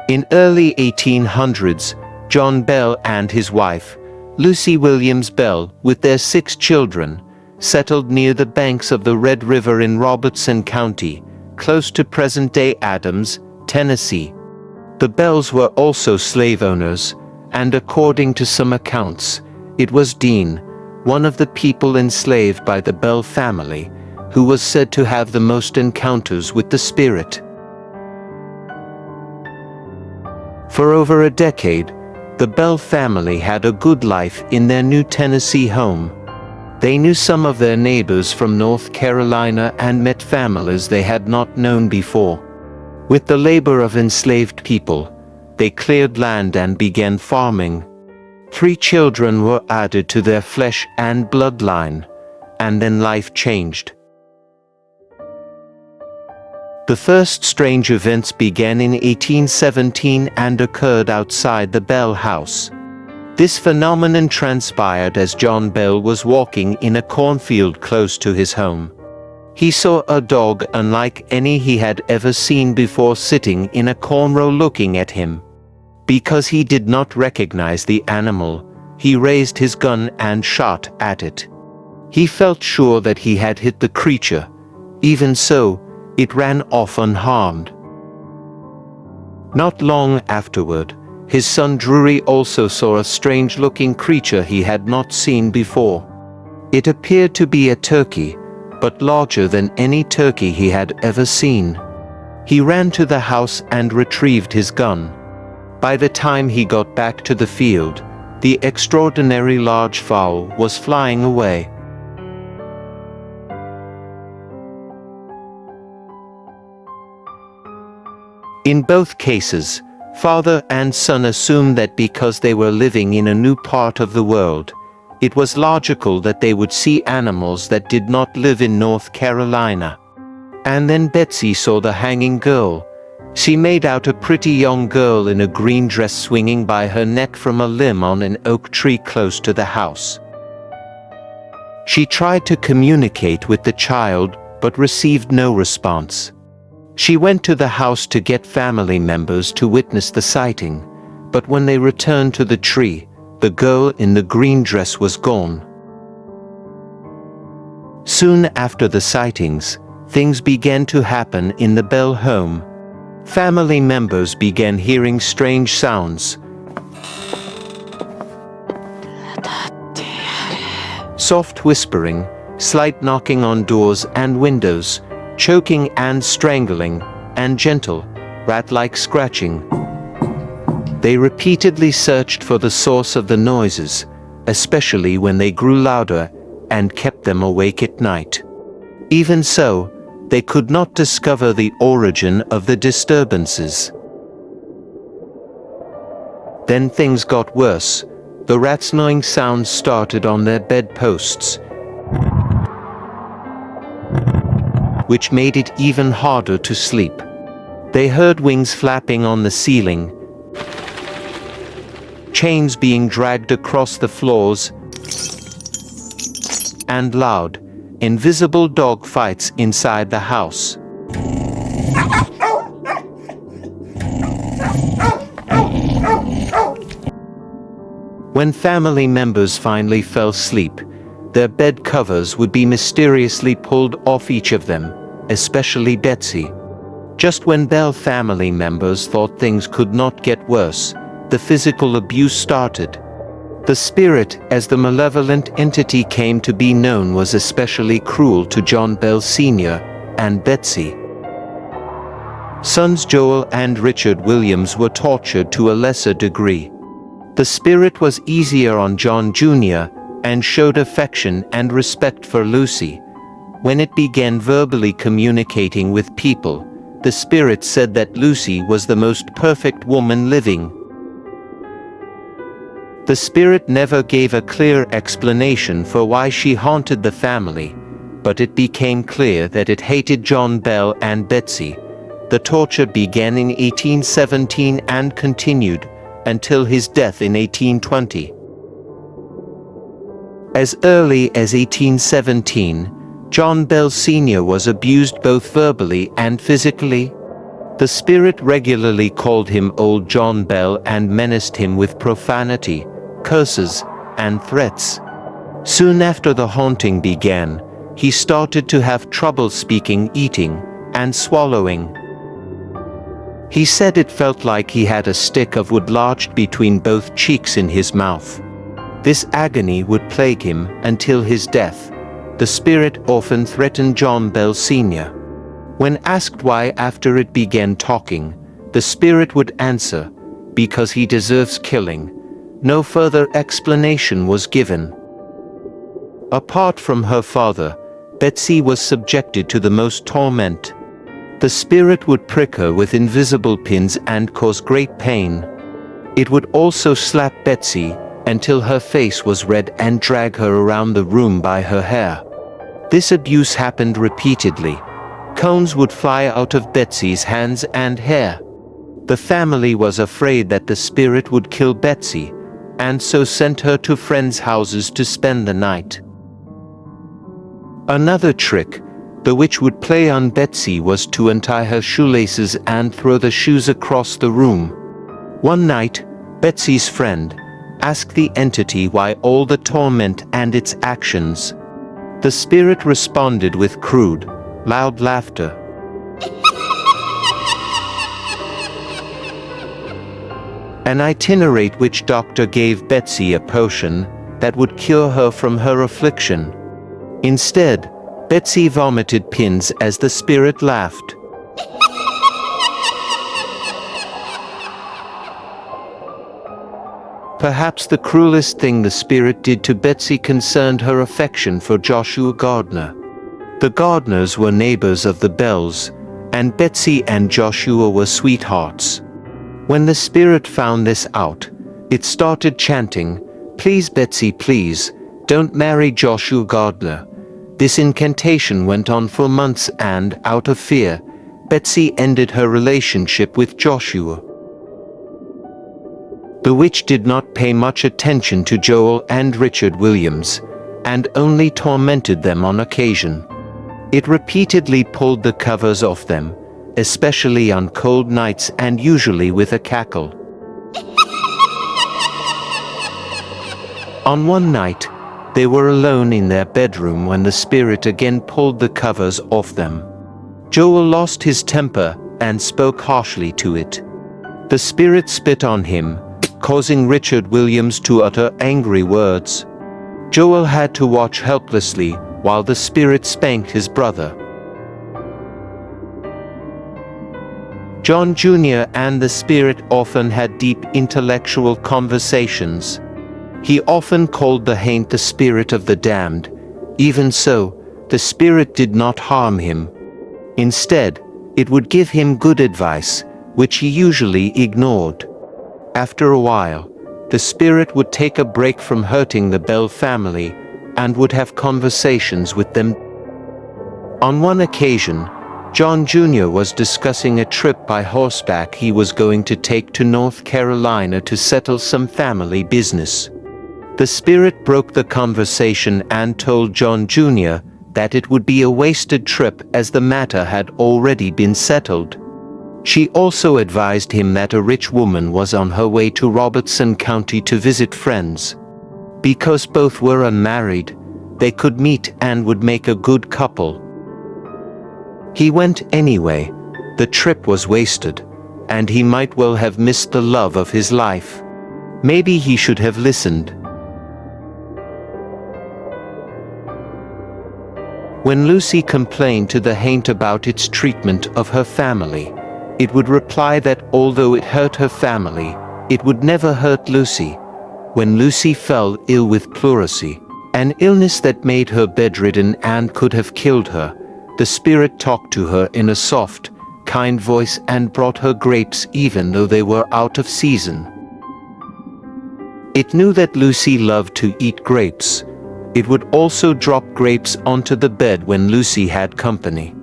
In early 1800s, John Bell and his wife, Lucy Williams Bell, with their 6 children, settled near the banks of the Red River in Robertson County, close to present-day Adams, Tennessee. The Bells were also slave owners, and according to some accounts, it was Dean, one of the people enslaved by the Bell family, who was said to have the most encounters with the spirit. For over a decade, the Bell family had a good life in their new Tennessee home. They knew some of their neighbors from North Carolina and met families they had not known before. With the labor of enslaved people, they cleared land and began farming. 3 children were added to their flesh and bloodline, and then life changed. The first strange events began in 1817 and occurred outside the Bell house. This phenomenon transpired as John Bell was walking in a cornfield close to his home. He saw a dog unlike any he had ever seen before sitting in a corn row looking at him. Because he did not recognize the animal, he raised his gun and shot at it. He felt sure that he had hit the creature. Even so, it ran off unharmed. Not long afterward, his son Drury also saw a strange-looking creature he had not seen before. It appeared to be a turkey, but larger than any turkey he had ever seen. He ran to the house and retrieved his gun. By the time he got back to the field, the extraordinary large fowl was flying away. In both cases, father and son assumed that because they were living in a new part of the world, it was logical that they would see animals that did not live in North Carolina. And then Betsy saw the hanging girl. She made out a pretty young girl in a green dress swinging by her neck from a limb on an oak tree close to the house. She tried to communicate with the child, but received no response. She went to the house to get family members to witness the sighting, but when they returned to the tree, the girl in the green dress was gone. Soon after the sightings, things began to happen in the Bell home. Family members began hearing strange sounds. Soft whispering, slight knocking on doors and windows, choking and strangling, and gentle, rat-like scratching. They repeatedly searched for the source of the noises, especially when they grew louder and kept them awake at night. Even so, they could not discover the origin of the disturbances. Then things got worse. The rats' gnawing sounds started on their bedposts, which made it even harder to sleep. They heard wings flapping on the ceiling, chains being dragged across the floors, and loud, invisible dog fights inside the house. When family members finally fell asleep, their bed covers would be mysteriously pulled off each of them, especially Betsy. Just when Bell family members thought things could not get worse, the physical abuse started. The spirit, as the malevolent entity came to be known, was especially cruel to John Bell Sr. and Betsy. Sons Joel and Richard Williams were tortured to a lesser degree. The spirit was easier on John Jr. and showed affection and respect for Lucy. When it began verbally communicating with people, the spirit said that Lucy was the most perfect woman living. The spirit never gave a clear explanation for why she haunted the family, but it became clear that it hated John Bell and Betsy. The torture began in 1817 and continued until his death in 1820. As early as 1817, John Bell Sr. was abused both verbally and physically. The spirit regularly called him Old John Bell and menaced him with profanity, curses, and threats. Soon after the haunting began, he started to have trouble speaking, eating, and swallowing. He said it felt like he had a stick of wood lodged between both cheeks in his mouth. This agony would plague him until his death. The spirit often threatened John Bell Sr. When asked why after it began talking, the spirit would answer, "Because he deserves killing." No further explanation was given. Apart from her father, Betsy was subjected to the most torment. The spirit would prick her with invisible pins and cause great pain. It would also slap Betsy until her face was red and drag her around the room by her hair. This abuse happened repeatedly. Cones would fly out of Betsy's hands and hair. The family was afraid that the spirit would kill Betsy, and so sent her to friends' houses to spend the night. Another trick the witch would play on Betsy was to untie her shoelaces and throw the shoes across the room. One night, Betsy's friend asked the entity why all the torment and its actions. The spirit responded with crude, loud laughter. An itinerant witch doctor gave Betsy a potion that would cure her from her affliction. Instead, Betsy vomited pins as the spirit laughed. Perhaps the cruelest thing the spirit did to Betsy concerned her affection for Joshua Gardner. The Gardners were neighbors of the Bells, and Betsy and Joshua were sweethearts. When the spirit found this out, it started chanting, "Please Betsy, please, don't marry Joshua Gardner." This incantation went on for months and, out of fear, Betsy ended her relationship with Joshua. The witch did not pay much attention to Joel and Richard Williams, and only tormented them on occasion. It repeatedly pulled the covers off them, especially on cold nights and usually with a cackle. On one night, they were alone in their bedroom when the spirit again pulled the covers off them. Joel lost his temper and spoke harshly to it. The spirit spit on him, causing Richard Williams to utter angry words. Joel had to watch helplessly while the spirit spanked his brother. John Jr. and the spirit often had deep intellectual conversations. He often called the haint the spirit of the damned. Even so, the spirit did not harm him. Instead, it would give him good advice, which he usually ignored. After a while, the spirit would take a break from hurting the Bell family and would have conversations with them. On one occasion, John Jr. was discussing a trip by horseback he was going to take to North Carolina to settle some family business. The spirit broke the conversation and told John Jr. that it would be a wasted trip as the matter had already been settled. She also advised him that a rich woman was on her way to Robertson County to visit friends. Because both were unmarried, they could meet and would make a good couple. He went anyway. The trip was wasted, and he might well have missed the love of his life. Maybe he should have listened. When Lucy complained to the haint about its treatment of her family, it would reply that although it hurt her family, it would never hurt Lucy. When Lucy fell ill with pleurisy, an illness that made her bedridden and could have killed her, the spirit talked to her in a soft, kind voice and brought her grapes even though they were out of season. It knew that Lucy loved to eat grapes. It would also drop grapes onto the bed when Lucy had company.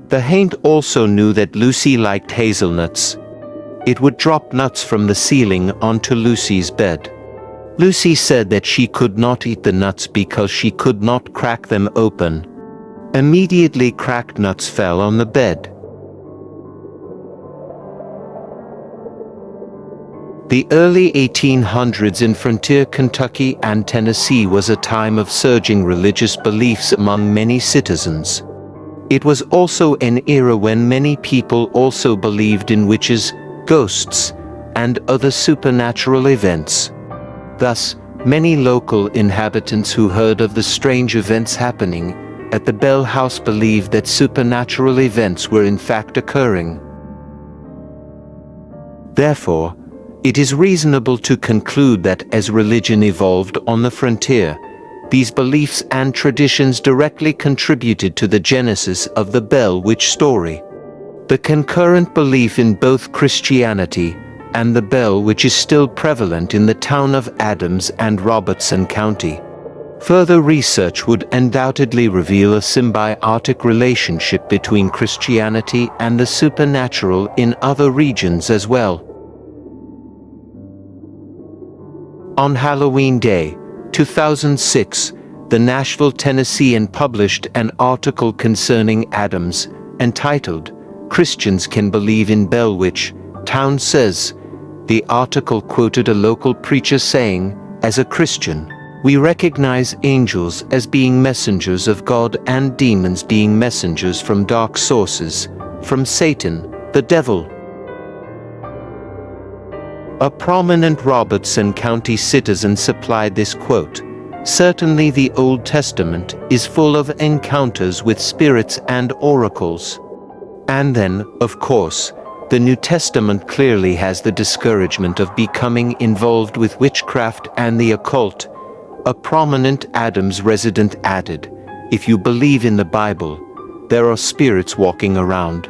The haint also knew that Lucy liked hazelnuts. It would drop nuts from the ceiling onto Lucy's bed. Lucy said that she could not eat the nuts because she could not crack them open. Immediately cracked nuts fell on the bed. The early 1800s in frontier Kentucky and Tennessee was a time of surging religious beliefs among many citizens. It was also an era when many people also believed in witches, ghosts, and other supernatural events. Thus, many local inhabitants who heard of the strange events happening at the Bell House believed that supernatural events were in fact occurring. Therefore, it is reasonable to conclude that as religion evolved on the frontier, these beliefs and traditions directly contributed to the genesis of the Bell Witch story. The concurrent belief in both Christianity and the Bell Witch is still prevalent in the town of Adams and Robertson County. Further research would undoubtedly reveal a symbiotic relationship between Christianity and the supernatural in other regions as well. On Halloween Day, 2006, the Nashville Tennessean published an article concerning Adams, entitled, "Christians Can Believe in Bell Witch, Town Says." The article quoted a local preacher saying, "As a Christian, we recognize angels as being messengers of God and demons being messengers from dark sources, from Satan, the devil." A prominent Robertson County citizen supplied this quote, "Certainly the Old Testament is full of encounters with spirits and oracles. And then, of course, the New Testament clearly has the discouragement of becoming involved with witchcraft and the occult." A prominent Adams resident added, "If you believe in the Bible, there are spirits walking around."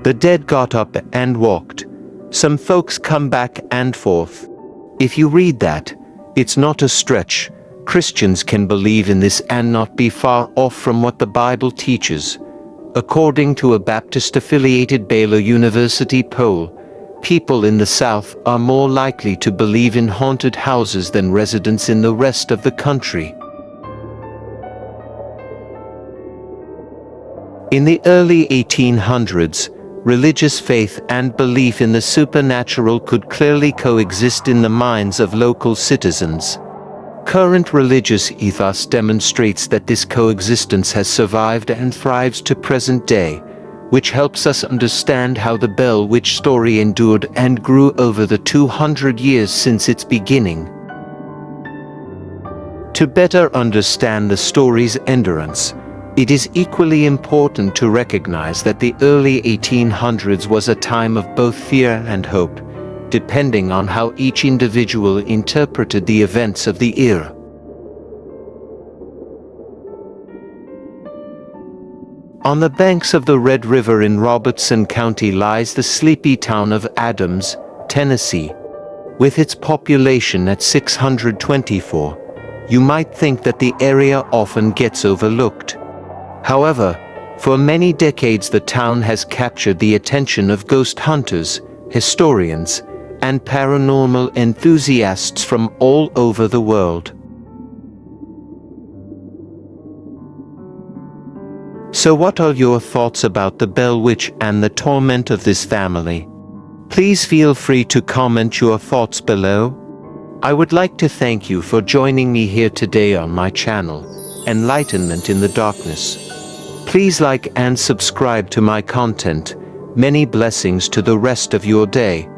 The dead got up and walked. Some folks come back and forth. If you read that, it's not a stretch. Christians can believe in this and not be far off from what the Bible teaches. According to a Baptist-affiliated Baylor University poll, people in the South are more likely to believe in haunted houses than residents in the rest of the country. In the early 1800s, religious faith and belief in the supernatural could clearly coexist in the minds of local citizens. Current religious ethos demonstrates that this coexistence has survived and thrives to present day, which helps us understand how the Bell Witch story endured and grew over the 200 years since its beginning. To better understand the story's endurance, it is equally important to recognize that the early 1800s was a time of both fear and hope, depending on how each individual interpreted the events of the era. On the banks of the Red River in Robertson County lies the sleepy town of Adams, Tennessee. With its population at 624, you might think that the area often gets overlooked. However, for many decades the town has captured the attention of ghost hunters, historians, and paranormal enthusiasts from all over the world. So what are your thoughts about the Bell Witch and the torment of this family? Please feel free to comment your thoughts below. I would like to thank you for joining me here today on my channel, Enlightenment in the Darkness. Please like and subscribe to my content. Many blessings to the rest of your day.